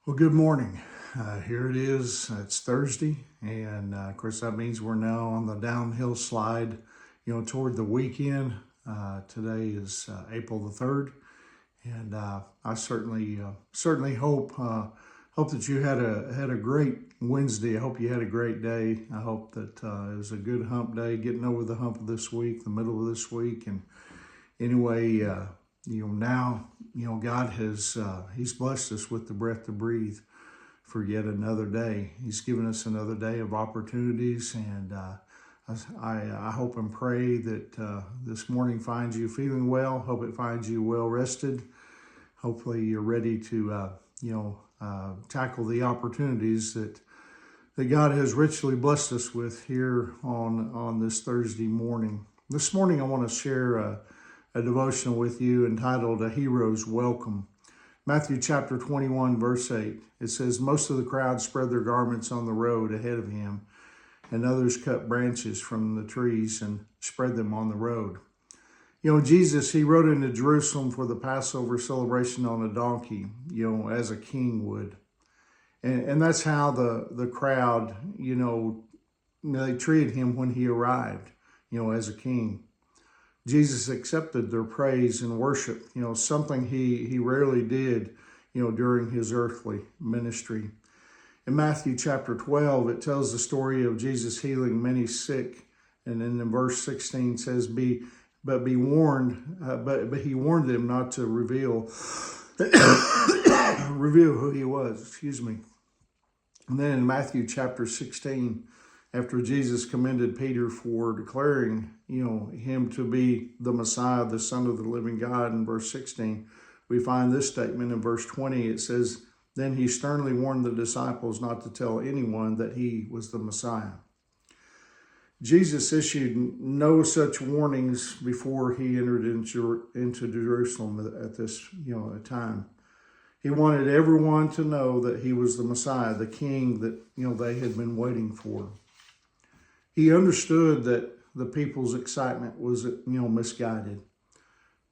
Well, good morning. Here it is. It's Thursday, and of course that means we're now on the downhill slide, toward the weekend. Today is April the 3rd, and I certainly hope that you had a great Wednesday. I hope you had a great day. I hope that it was a good hump day, getting over the hump of this week, the middle of this week, and anyway, now, God has, He's blessed us with the breath to breathe for yet another day. He's given us another day of opportunities, and I hope and pray that this morning finds you feeling well. Hope it finds you well rested. Hopefully you're ready to, tackle the opportunities that God has richly blessed us with here on this Thursday morning. This morning I want to share a devotional with you entitled A Hero's Welcome. Matthew chapter 21, verse 8. It says, "Most of the crowd spread their garments on the road ahead of him, and others cut branches from the trees and spread them on the road." Jesus, he rode into Jerusalem for the Passover celebration on a donkey, as a king would. And that's how the crowd, they treated him when he arrived, as a king. Jesus accepted their praise and worship, something he rarely did, during his earthly ministry. In Matthew chapter 12, it tells the story of Jesus healing many sick. And then in verse 16 says, be warned, but he warned them not to reveal who he was, And then in Matthew chapter 16, after Jesus commended Peter for declaring, him to be the Messiah, the Son of the living God, in verse 16, we find this statement in verse 20. It says, "Then he sternly warned the disciples not to tell anyone that he was the Messiah." Jesus issued no such warnings before he entered into Jerusalem at this, time. He wanted everyone to know that he was the Messiah, the King that, they had been waiting for. He understood that the people's excitement was, misguided,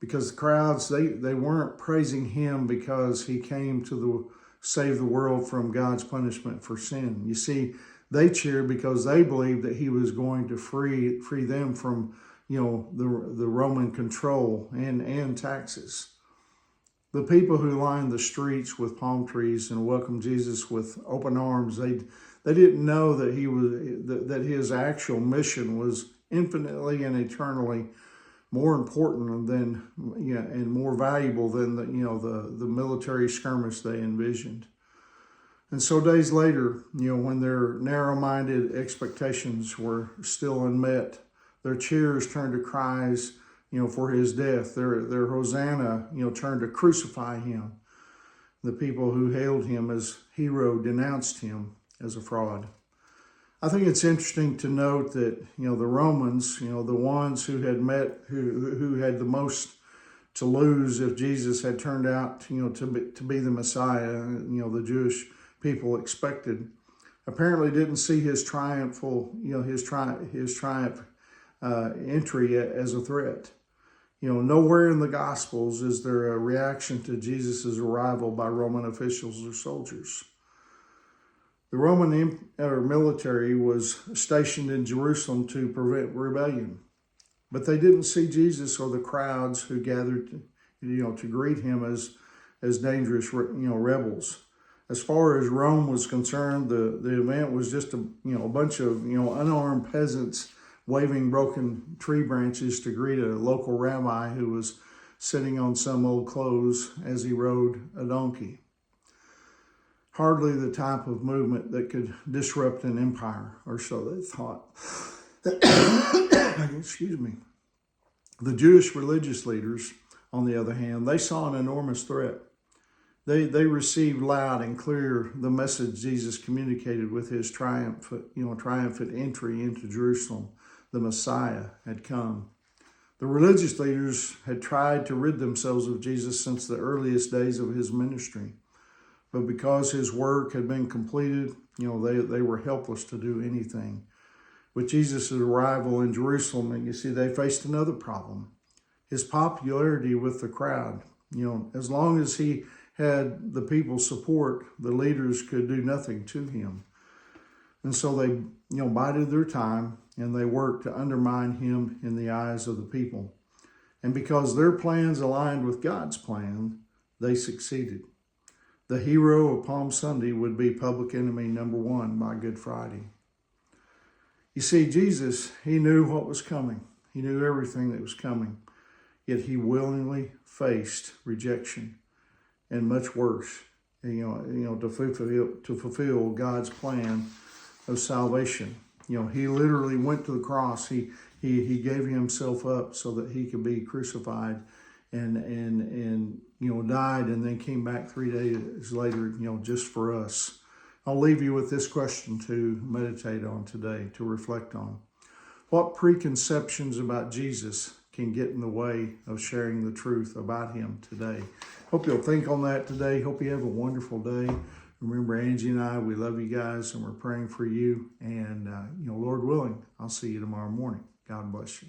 because the crowds, they weren't praising him because he came to save the world from God's punishment for sin. You see, they cheered because they believed that he was going to free them from, the Roman control and taxes. The people who lined the streets with palm trees and welcomed Jesus with open arms, they didn't know that his actual mission was infinitely and eternally more important than, and more valuable than the military skirmish they envisioned. And so days later, when their narrow-minded expectations were still unmet, their cheers turned to cries, for his death. Their Hosanna, turned to crucify him. The people who hailed him as hero denounced him as a fraud. I think it's interesting to note that, the Romans, the ones who had the most to lose if Jesus had turned out, to be the Messiah, the Jewish people expected, apparently didn't see his triumph entry as a threat. Nowhere in the Gospels is there a reaction to Jesus' arrival by Roman officials or soldiers. The Roman military was stationed in Jerusalem to prevent rebellion, but they didn't see Jesus or the crowds who gathered, to greet him as dangerous, rebels. As far as Rome was concerned, the event was just a bunch of, unarmed peasants waving broken tree branches to greet a local rabbi who was sitting on some old clothes as he rode a donkey. Hardly the type of movement that could disrupt an empire, or so they thought. Excuse me. The Jewish religious leaders, on the other hand, they saw an enormous threat. They received loud and clear the message Jesus communicated with his triumphant entry into Jerusalem. The Messiah had come. The religious leaders had tried to rid themselves of Jesus since the earliest days of his ministry. But because his work had been completed, they were helpless to do anything. With Jesus' arrival in Jerusalem, and you see, they faced another problem. His popularity with the crowd. As long as he had the people's support, the leaders could do nothing to him. And so they, bided their time and they worked to undermine him in the eyes of the people. And because their plans aligned with God's plan, they succeeded. The hero of Palm Sunday would be public enemy number one by Good Friday. You see, Jesus, he knew what was coming. He knew everything that was coming. Yet he willingly faced rejection and much worse, to fulfill God's plan of salvation. He literally went to the cross. He gave himself up so that he could be crucified and died, and then came back 3 days later, just for us. I'll leave you with this question to meditate on today, to reflect on. What preconceptions about Jesus can get in the way of sharing the truth about him today? Hope you'll think on that today. Hope you have a wonderful day. Remember, Angie and I, we love you guys, and we're praying for you. And, Lord willing, I'll see you tomorrow morning. God bless you.